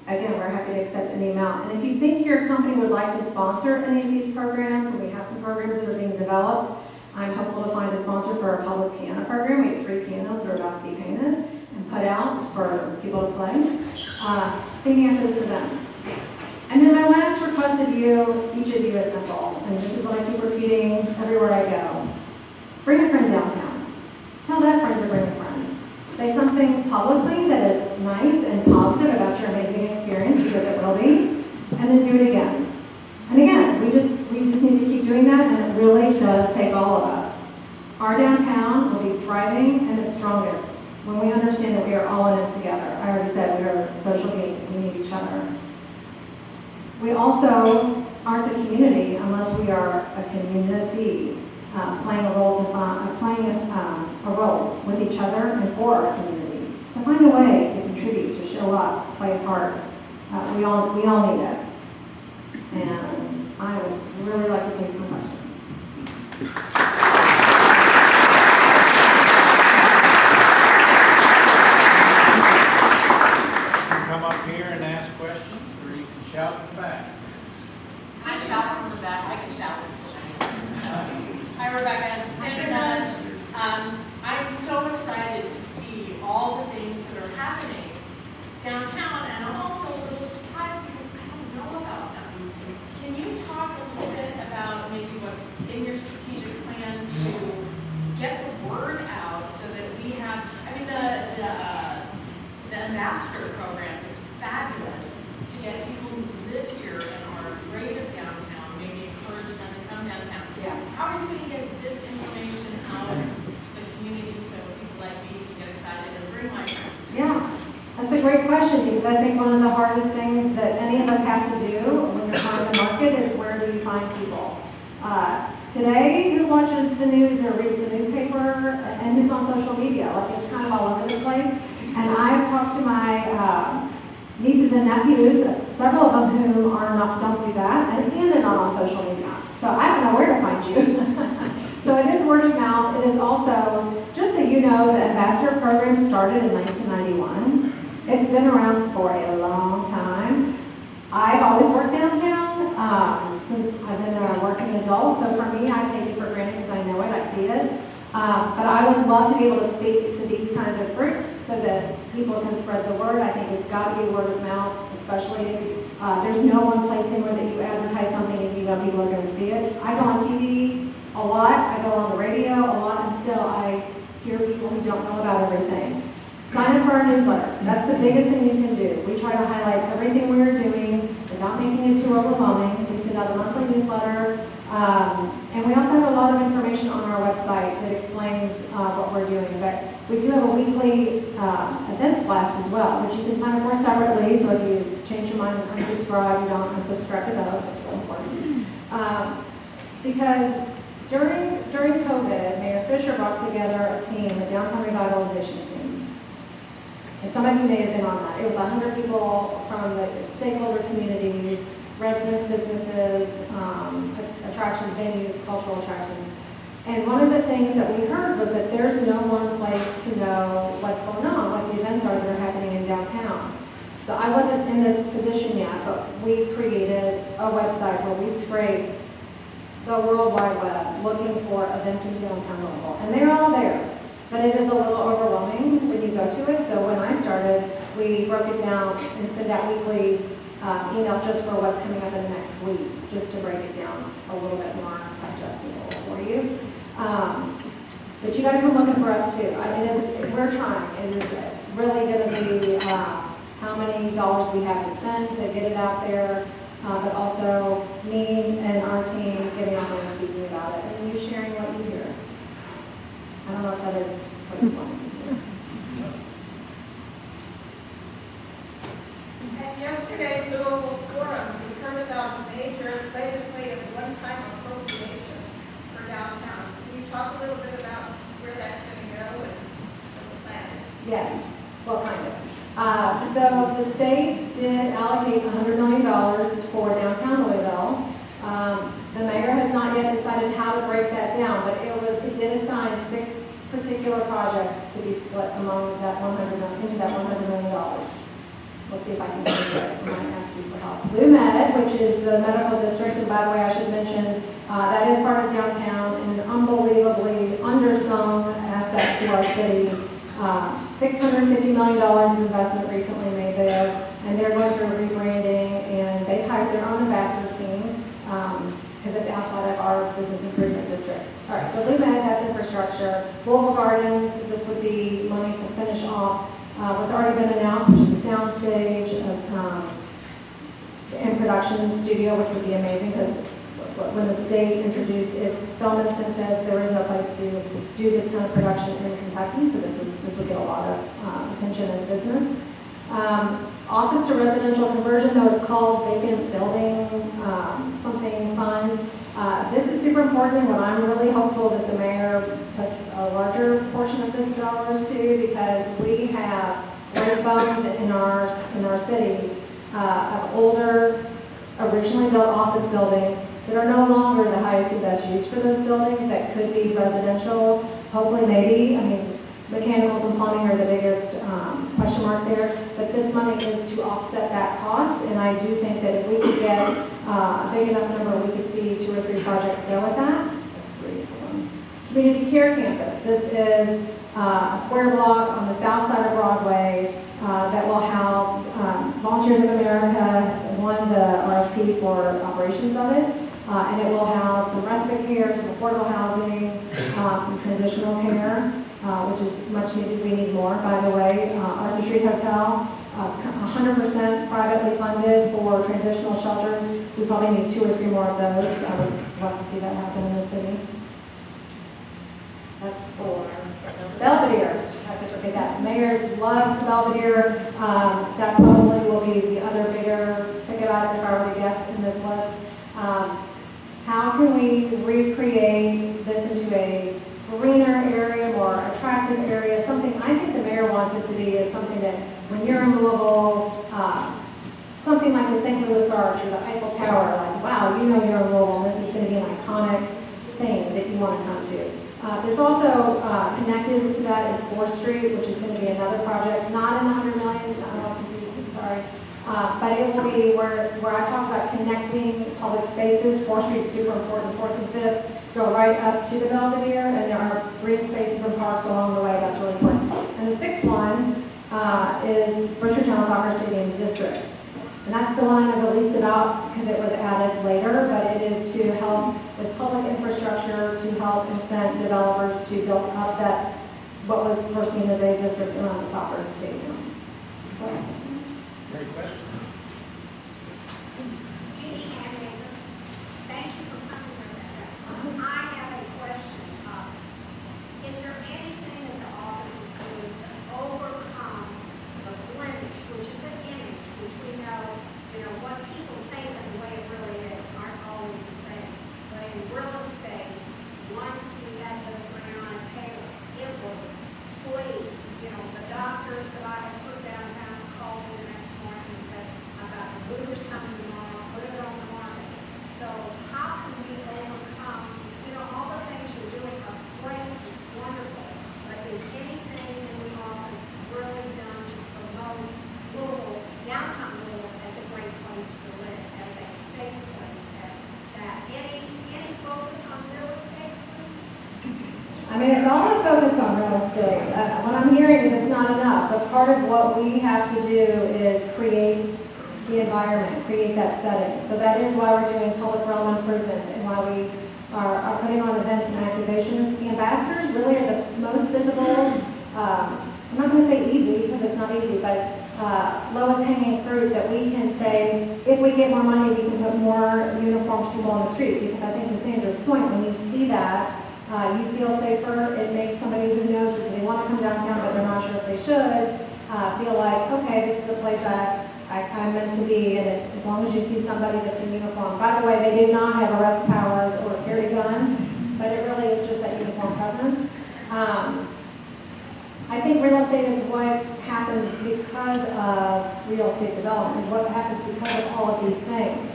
Again, we're happy to accept any amount. And if you think your company would like to sponsor any of these programs, and we have some programs that are being developed, I'm hopeful to find a sponsor for our public piano program. We have 3 pianos that are about to be painted and put out for people to play. Singing after this event. And then my last request of you, each of you, is simple, and this is what I keep repeating everywhere I go. Bring a friend downtown. Tell that friend to bring a friend. Say something publicly that is nice and positive about your amazing experience, because it will be, and then do it again. And again, we just need to keep doing that, and it really does take Our downtown will be thriving and its strongest when we understand that we are all in it together. I already said we are social beings, we need each other. We also aren't a community unless we are a community, playing a role with each other and for our community. So find a way to contribute, to show up, play a part. We all need it. And I would really like to take some questions. Come up here and ask questions, or you can shout from the back. I shout from the back. I can shout. Hi, Rebecca. Sandra Nudge. I'm so excited to see all the things that are happening downtown, and I'm also a little surprised because I don't know about them. Can you talk a little bit about maybe what's in your strategic plan to get the word out so that we have, I mean, the ambassador program is fabulous to get people who live here and are afraid of downtown, maybe encourage them to come downtown. Yeah. How are you going to get this information out to the community so people like me can get excited and bring my friends to Yeah. these things? That's a great question, because I think one of the hardest things that any of us have to do when you're trying to market is where do you find people? Today, who watches the news or reads the newspaper and who's on social media? Like, it's kind of all over the place. And I've talked to my nieces and nephews, several of them who don't do that, and they're not on social media. So I don't know where to find you. So it is word of mouth. It is also, just so you know, the ambassador program started in 1991. It's been around for a long time. I've always worked downtown since I've been a working adult. So for me, I take it for granted because I know it, I see it. But I would love to be able to speak to these kinds of groups so that people can spread the word. I think it's got to be word of mouth, especially if there's no one place anywhere that you advertise something and you know people are going to see it. I go on TV a lot, I go on the radio a lot, and still I hear people who don't know about everything. Sign up for our newsletter. That's the biggest thing you can do. We try to highlight everything we're doing without making it too overwhelming. We send out a monthly newsletter. And we also have a lot of information on our website that explains what we're doing. But we do have a weekly events blast as well, which you can sign up for separately. So if you change your mind and unsubscribe, you don't unsubscribe to both. That's really important. Because during COVID, Mayor Fisher brought together a team, a downtown revitalization team. And some of you may have been on that. It was 100 people from the stakeholder community, residents, businesses, attractions, venues, cultural attractions. And one of the things that we heard was that there's no one place to know what's going on, what the events are that are happening in downtown. So I wasn't in this position yet, but we created a website where we scrape the World Wide Web looking for events in downtown Louisville. And they're all there. But it is a little overwhelming when you go to it. So when I started, we broke it down and sent out weekly emails just for what's coming up in the next week, just to break it down a little bit more digestible for you. But you got to come looking for us too. We're trying. It is really going to be how many dollars we have to spend to get it out there, but also me and our team getting out there and speaking about it, and you sharing what you hear. I don't know if that is what you want to hear. At yesterday's Louisville Forum, we heard about a major legislative one-time appropriation for downtown. Can you talk a little bit about where that's going to go and what the plan is? Yes, well, kind of. So the state did allocate $100 million for downtown Louisville. The mayor has not yet decided how to break that down, but it did assign 6 particular projects to be split among that into that $100 million. We'll see if I can do it. I might ask you for help. LouMed, which is the medical district, and by the way, I should mention that is part of downtown and an unbelievably undersung asset to our city. $650 million of investment recently made there, and they're going through rebranding, and they've hired their own ambassador team because it's outside of our business improvement district. All right, so LouMed, that's infrastructure. Louisville Gardens, this would be money to finish off what's already been announced, which is downstage and production studio, which would be amazing because when the state introduced its film incentives, there was no place to do this kind of production in Kentucky, so this will get a lot of attention and business. Office to residential conversion, though it's called vacant building, something fund. This is super important, and what I'm really hopeful that the mayor puts a larger portion of this dollars to, because we have rent bums in our city of older, originally built office buildings that are no longer the highest and best use for those buildings, that could be residential, hopefully maybe, I mean, mechanicals and plumbing are the biggest question mark there, but this money is to offset that cost, and I do think that if we could get a big enough number, we could see 2 or 3 projects go with that. That's 3 for 1. Community Care Campus. This is a square block on the south side of Broadway that will house Volunteers of America won the RFP for operations of it, and it will house some respite care, some affordable housing, some transitional care, which is much needed. We need more, by the way. Arthur Street Hotel, 100% privately funded for transitional shelters. We probably need 2 or 3 more of those. I would love to see that happen in the city. That's for Belvedere. I could forget that. Mayor's loves Belvedere. That probably will be the other bigger ticket item if I were to guess in this list. How can we recreate this into a greener area, more attractive area, something I think the mayor wants it to be is something that when you're in Louisville, something like the St. Louis Arch or the Eiffel Tower, like, wow, you know you're in Louisville, and this is going to be an iconic thing that you want to come to. There's also connected to that is 4th Street, which is going to be another project, not in the 100 million, sorry. But it will be where I talked about connecting public spaces. 4th Street is super important. 4th and 5th go right up to the Belvedere, and there are green spaces and parks along the way. That's really important. And the 6th one is Richard Jones Soccer Stadium District. And that's the one I've released about because it was added later, but it is to help with public infrastructure, to help incent developers to build up that, what was foreseen as a district around the soccer stadium. Great question. Jeannie Hanmaker, thank you for coming with that. I have a question. Is there anything that the office is doing to overcome the blemish, which is an image, which we know, what people think and the way it really is aren't always the same. But in real estate, once we had the Breonna Taylor, it was fleet. The doctors that I had put downtown called me the next morning and said, I've got the movers coming tomorrow, put it on the market. So how can we overcome, all the things you're doing are great, it's wonderful, but is anything in the office really done to promote Louisville, downtown Louisville as a great place to live, as a safe place, as that? Any focus on real estate, please? I mean, it's all a focus on real estate. What I'm hearing is it's not enough, but part of what we have to do is create the environment, create that setting. So that is why we're doing public realm improvements and why we are putting on events and activations. The ambassadors really are the most visible, I'm not going to say easy because it's not easy, but lowest hanging fruit that we can say, if we get more money, we can put more uniformed people on the street. Because I think to Sandra's point, when you see that, you feel safer. It makes somebody who knows that they want to come downtown but they're not sure if they should, feel like, okay, this is the place I'm meant to be. And as long as you see somebody that's in uniform. By the way, they did not have arrest powers or carry guns, but it really is just that uniform presence. I think real estate is what happens because of real estate development, is what happens because of all of these things.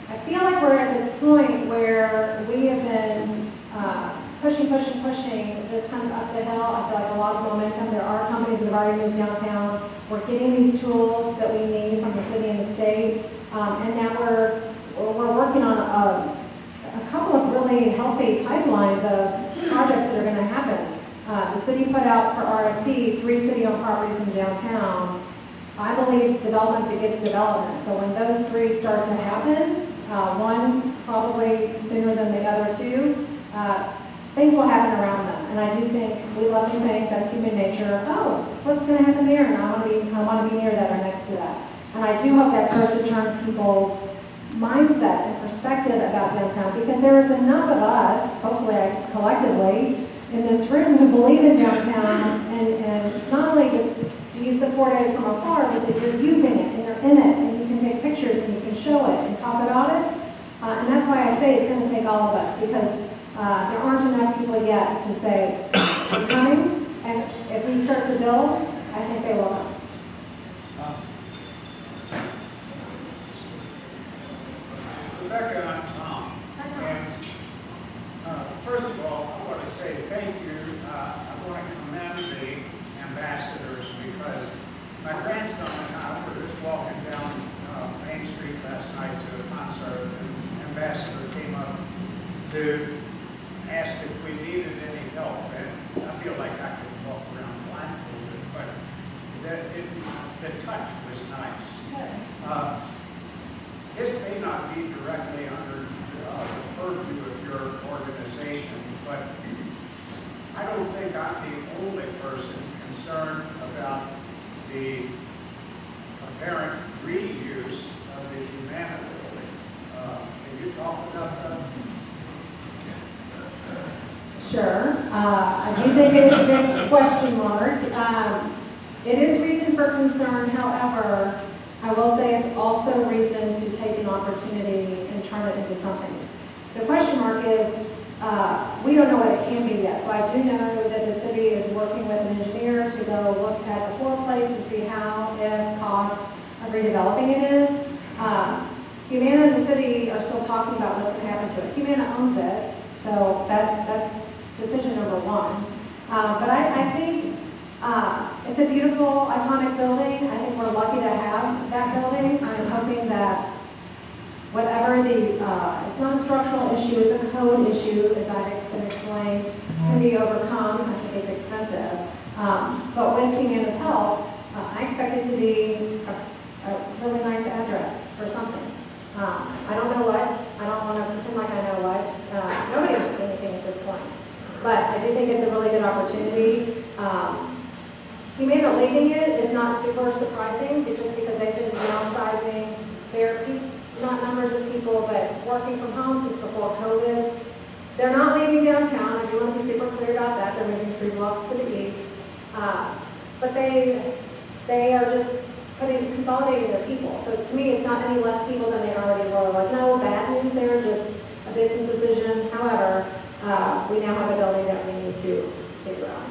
I feel like we're at this point where we have been pushing this kind of up the hill. I feel like a lot of momentum. There are companies that have already moved downtown. We're getting these tools that we need from the city and the state, and now we're working on a couple of really healthy pipelines of projects that are going to happen. The city put out for RFP 3 city-owned properties in downtown. I believe development begets development. So when those 3 start to happen, one probably sooner than the other 2, things will happen around them. And I do think we love to think that's human nature. Oh, what's going to happen there? And I want to be near that or next to that. And I do hope that starts to turn people's mindset and perspective about downtown, because there is enough of us, hopefully collectively, in this room believe in downtown, and not only just do you support it from afar, but that you're using it, and you're in it, and you can take pictures, and you can show it, and talk about it. And that's why I say it's going to take all of us, because there aren't enough people yet to say, we're coming, and if we start to build, I think they will come. Rebecca, I'm Tom. And first of all, I want to say thank you. I want to commend the ambassadors because my grandson and I were just walking down Main Street last night to a concert, and the ambassador came up to ask if we needed any help. And I feel like I could walk around blindfolded, but the touch was nice. This may not be directly under the purview of your organization, but I don't think I'm the only person concerned about the apparent reuse of the Humana building. Can you talk about that? Sure. I do think it is a big question mark. It is reason for concern, however, I will say it's also reason to take an opportunity and turn it into something. The question mark is, we don't know what it can be yet. So I do know that the city is working with an engineer to go look at the floor plates to see how, if, cost of redeveloping it is. Humana and the city are still talking about what's going to happen to it. Humana owns it, so that's decision number one. But I think it's a beautiful, iconic building. I think we're lucky to have that building. I'm hoping that whatever it's not a structural issue, it's a code issue, as I've been explained, can be overcome. I think it's expensive. But with Humana's help, I expect it to be a really nice address for something. I don't know what. I don't want to pretend like I know what. Nobody knows anything at this point. But I do think it's a really good opportunity. Humana leaving it is not super surprising because they've been downsizing their not numbers of people, but working from home since before COVID. They're not leaving downtown. I do want to be super clear about that. They're moving 3 blocks to the east. But they are just consolidating their people. So to me, it's not any less people than they already were. Like, no bad news there, just a business decision. However, we now have a building that we need to figure out.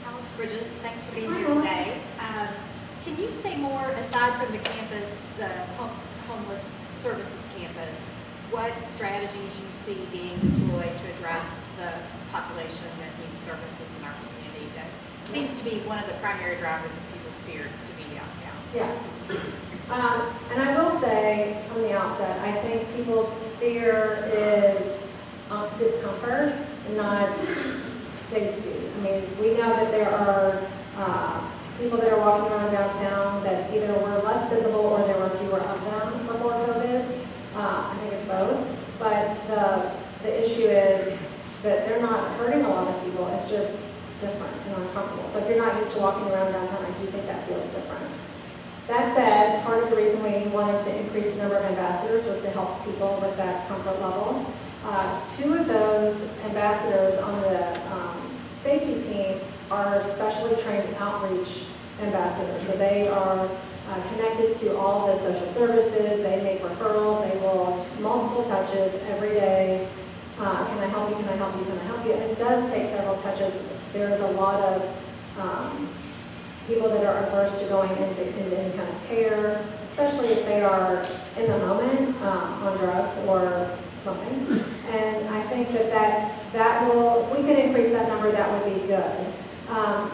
Alex Bridges, thanks for being here today. Can you say more, aside from the campus, the homeless services campus, what strategies you see being deployed to address the population that needs services in our community? That seems to be one of the primary drivers of people's fear to be downtown. Yeah. And I will say from the outset, I think people's fear is discomfort, not safety. I mean, we know that there are people that are walking around downtown that either were less visible or there were fewer of them before COVID. I think it's both. But the issue is that they're not hurting a lot of people. It's just different and uncomfortable. So if you're not used to walking around downtown, I do think that feels different. That said, part of the reason we wanted to increase the number of ambassadors was to help people with that comfort level. 2 of those ambassadors on the safety team are specially trained outreach ambassadors. So they are connected to all the social services. They make referrals. They will multiple touches every day. Can I help you? Can I help you? Can I help you? And it does take several touches. There is a lot of people that are averse to going into any kind of care, especially if they are in the moment on drugs or something. And I think that will, if we can increase that number, that would be good.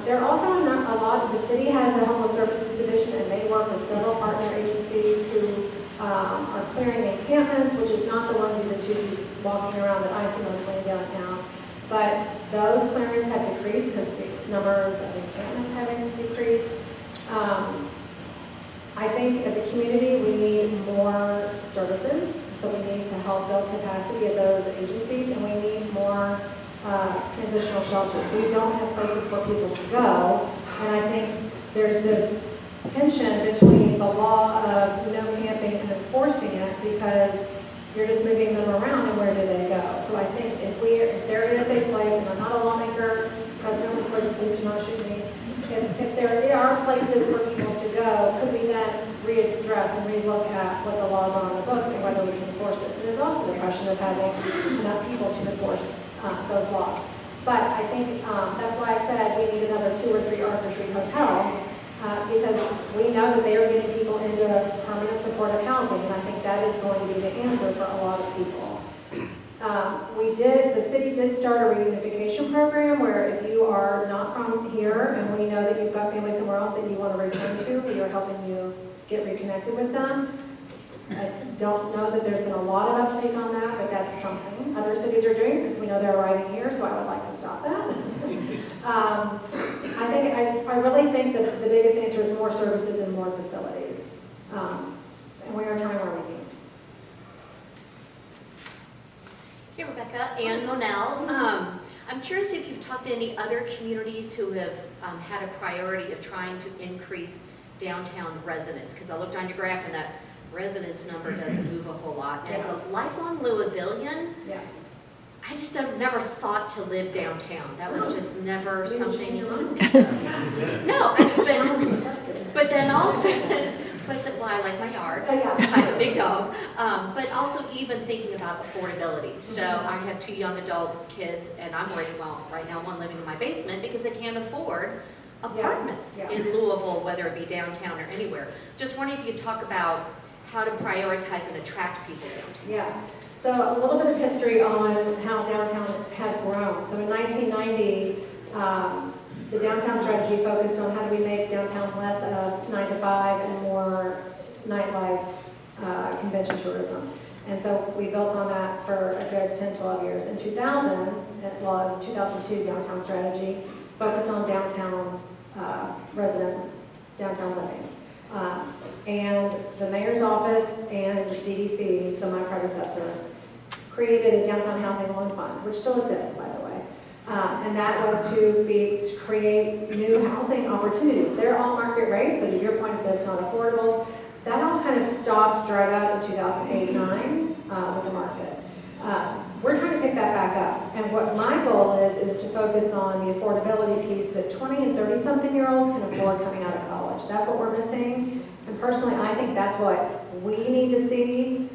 There are also a lot, the city has a homeless services division and they work with several partner agencies who are clearing encampments, which is not the onesies and twosies walking around that I see mostly downtown. But those clearings have decreased because the numbers of encampments have decreased. I think as a community we need more services, so we need to help build capacity of those agencies, and we need more transitional shelters. We don't have places for people to go, and I think there's this tension between the law of no camping and enforcing it because you're just moving them around, and where do they go? So I think if are places for people to go, could we then readdress and relook at what the laws are on the books and whether we can enforce it? And there's also the question of having enough people to enforce those laws. But I think that's why I said we need another 2 or 3 Arthur Street hotels, because we know that they are getting people into permanent supportive housing, and I think that is going to be the answer for a lot of people. The city did start a reunification program where if you are not from here and we know that you've got family somewhere else that you want to return to, we are helping you get reconnected with them. I don't know that there's been a lot of uptake on that, but that's something other cities are doing because we know they're arriving here, so I would like to stop that. I really think that the biggest answer is more services and more facilities. And we are trying our way. Hey, Rebecca, Ann Monell. I'm curious if you've talked to any other communities who have had a priority of trying to increase downtown residents, because I looked on your graph and that residence number doesn't move a whole lot. And as a lifelong Louisvillian, I just never thought to live downtown. That was just never something. No, but then also, well, I like my yard. I have a big dog. But also even thinking about affordability. So I have 2 young adult kids, and I'm worried, well, right now one living in my basement because they can't afford apartments in Louisville, whether it be downtown or anywhere. Just wondering if you could talk about how to prioritize and attract people downtown. Yeah. So a little bit of history on how downtown has grown. So in 1990, the downtown strategy focused on how do we make downtown less of 9 to 5 and more nightlife, convention tourism. And so we built on that for a good 10, 12 years. In 2000, it was 2002 downtown strategy focused on downtown downtown living. And the mayor's office and DDC, so my predecessor, created a downtown housing loan fund, which still exists, by the way. And that was to create new housing opportunities. They're all market rate, so to your point, if that's not affordable, that all kind of stopped, dried up in 2008-9 with the market. We're trying to pick that back up. And what my goal is to focus on the affordability piece that 20 and 30-something-year-olds can afford coming out of college. That's what we're missing. And personally, I think that's what we need to see,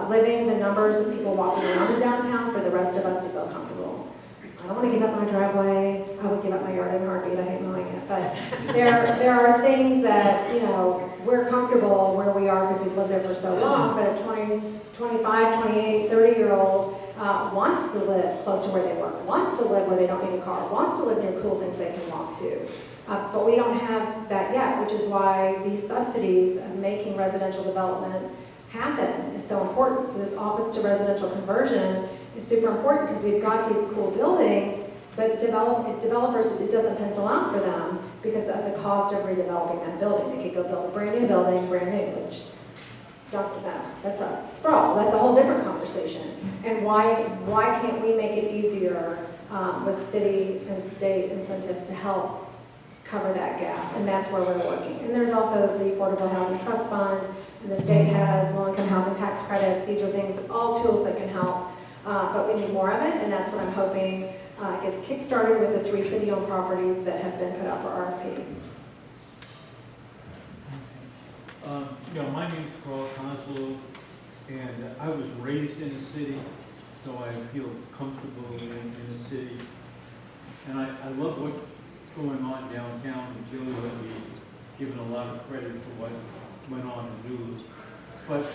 living the numbers of people walking around in downtown for the rest of us to feel comfortable. I don't want to give up my driveway. I would give up my yard in a heartbeat. I hate mowing it. But there are things that, we're comfortable where we are because we've lived there for so long. But a 20, 25, 28, 30-year-old wants to live close to where they work, wants to live where they don't need a car, wants to live near cool things they can walk to. But we don't have that yet, which is why these subsidies of making residential development happen is so important. So this office to residential conversion is super important because we've got these cool buildings, but developers, it doesn't pencil out for them because of the cost of redeveloping that building. They could go build a brand new building, brand new, which that's a sprawl. That's a whole different conversation. And why can't we make it easier with city and state incentives to help cover that gap? And that's where we're working. And there's also the Affordable Housing Trust Fund, and the state has low-income housing tax credits. These are things, all tools that can help, but we need more of it, and that's what I'm hoping gets kick-started with the 3 city-owned properties that have been put out for RFP. My name's Carl Conslow, and I was raised in the city, so I feel comfortable in the city. And I love what's going on downtown, and Julie would be given a lot of credit for what went on in news. But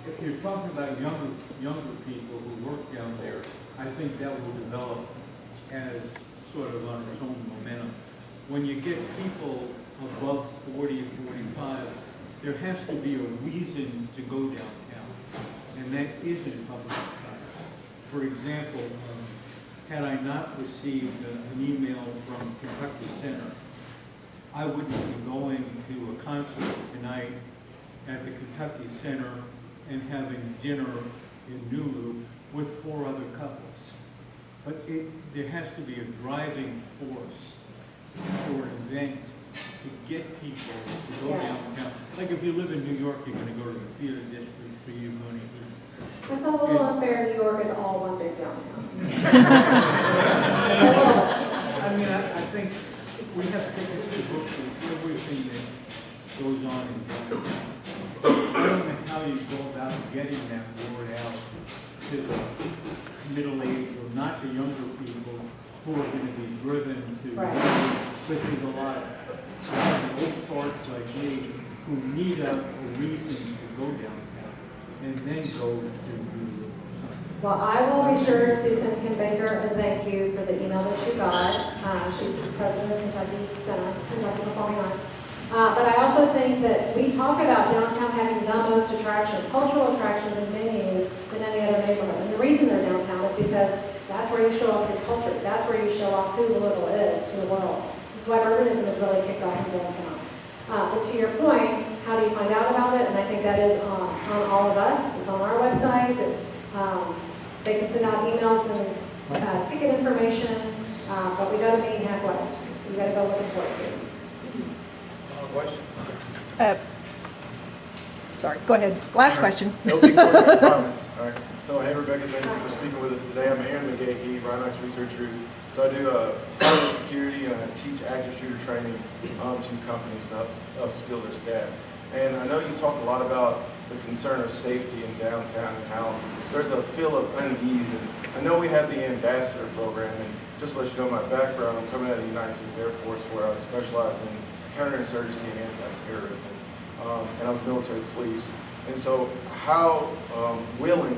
if you're talking about younger people who work down there, I think that will develop as sort of on its own momentum. When you get people above 40 or 45, there has to be a reason to go downtown, and that isn't public space. For example, had I not received an email from Kentucky Center, I wouldn't be going to a concert tonight at the Kentucky Center and having dinner in Nulu with 4 other couples. But there has to be a driving force for an event to get people to go downtown. Like if you live in New York, you're going to go to the theater district, so you're going to. That's a little unfair. New York is all one big downtown. I think we have tickets to book everything goes on in downtown. I don't know how you go about getting that word out to the middle-aged or not the younger people who are going to be driven to, because there's a lot of old farts like me who need a reason to go downtown and then go to do something. Well, I will be sure to send Kim Baker a thank you for the email that you got. She's president of Kentucky Center, Kentucky Performing Arts. But I also think that we talk about downtown having the most attractions, cultural attractions and venues than any other neighborhood. And the reason they're downtown is because that's where you show off your culture. That's where you show off who Louisville is to the world. That's why urbanism is really kicked off in downtown. But to your point, how do you find out about it? And I think that is on all of us. It's on our website. They can send out emails and ticket information, but we got to meet halfway. We got to go looking for it too. Question? Sorry, go ahead. Last question. It'll be quick, I promise. All right. So, hey, Rebecca, thank you for speaking with us today. I'm Aaron McGahee, Rhinox Research Group. So I do private security and I teach active shooter training to companies to upskill their staff. And I know you talked a lot about the concern of safety in downtown and how there's a feel of unease. And I know we have the ambassador program, and just to let you know my background, I'm coming out of the United States Air Force where I specialized in counterinsurgency and anti-terrorism, and I was military police. And so how willing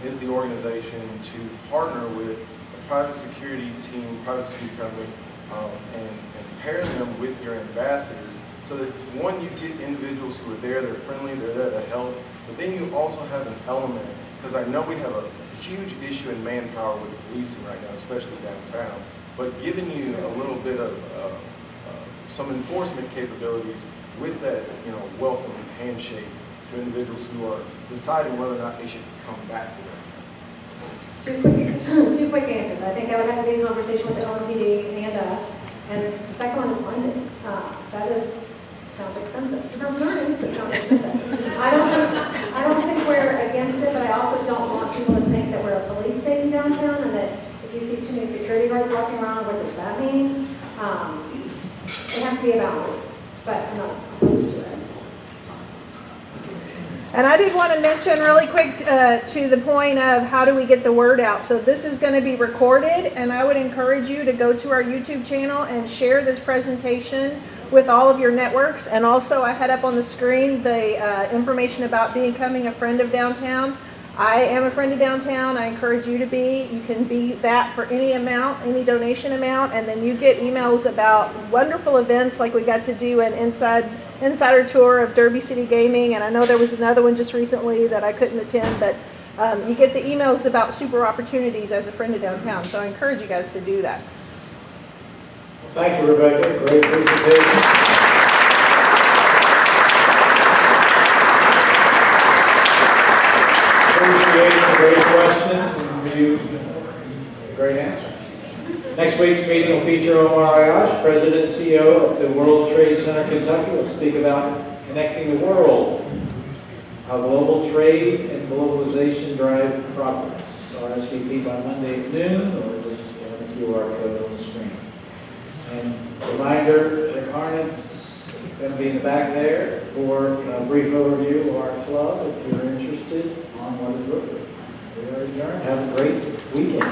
is the organization to partner with a private security team, private security company, and pair them with your ambassadors so that, one, you get individuals who are there, they're friendly, they're there to help, but then you also have an element, because I know we have a huge issue in manpower with policing right now, especially downtown, but giving you a little bit of some enforcement capabilities with that, welcome handshake to individuals who are deciding whether or not they should come back to them. Two quick answers. I think that would have to be a conversation with the LMPD and us. And the second one is funding. Sounds expensive. It sounds nice, but it sounds expensive. I don't think we're against it, but I also don't want people to think that we're a police state in downtown and that if you see too many security guards walking around, what does that mean? It has to be a balance, but I'm not opposed to it. And I did want to mention really quick to the point of how do we get the word out. So this is going to be recorded, and I would encourage you to go to our YouTube channel and share this presentation with all of your networks. And also I had up on the screen the information about becoming a friend of downtown. I am a friend of downtown. I encourage you to be. You can be that for any amount, any donation amount, and then you get emails about wonderful events like we got to do an insider tour of Derby City Gaming, and I know there was another one just recently that I couldn't attend, but you get the emails about super opportunities as a friend of downtown, so I encourage you guys to do that. Well, thank you, Rebecca. Great presentation. Appreciate the great questions and you great answers. Next week's meeting will feature Omar Ayash, President and CEO of the World Trade Center Kentucky. We'll speak about connecting the world, how global trade and globalization drive progress. RSVP by Monday at noon, or just the QR code on the screen. And reminder, Rick Harnet's going to be in the back there for a brief overview of our club if you're interested on what is Rotary. We are adjourned. Have a great weekend.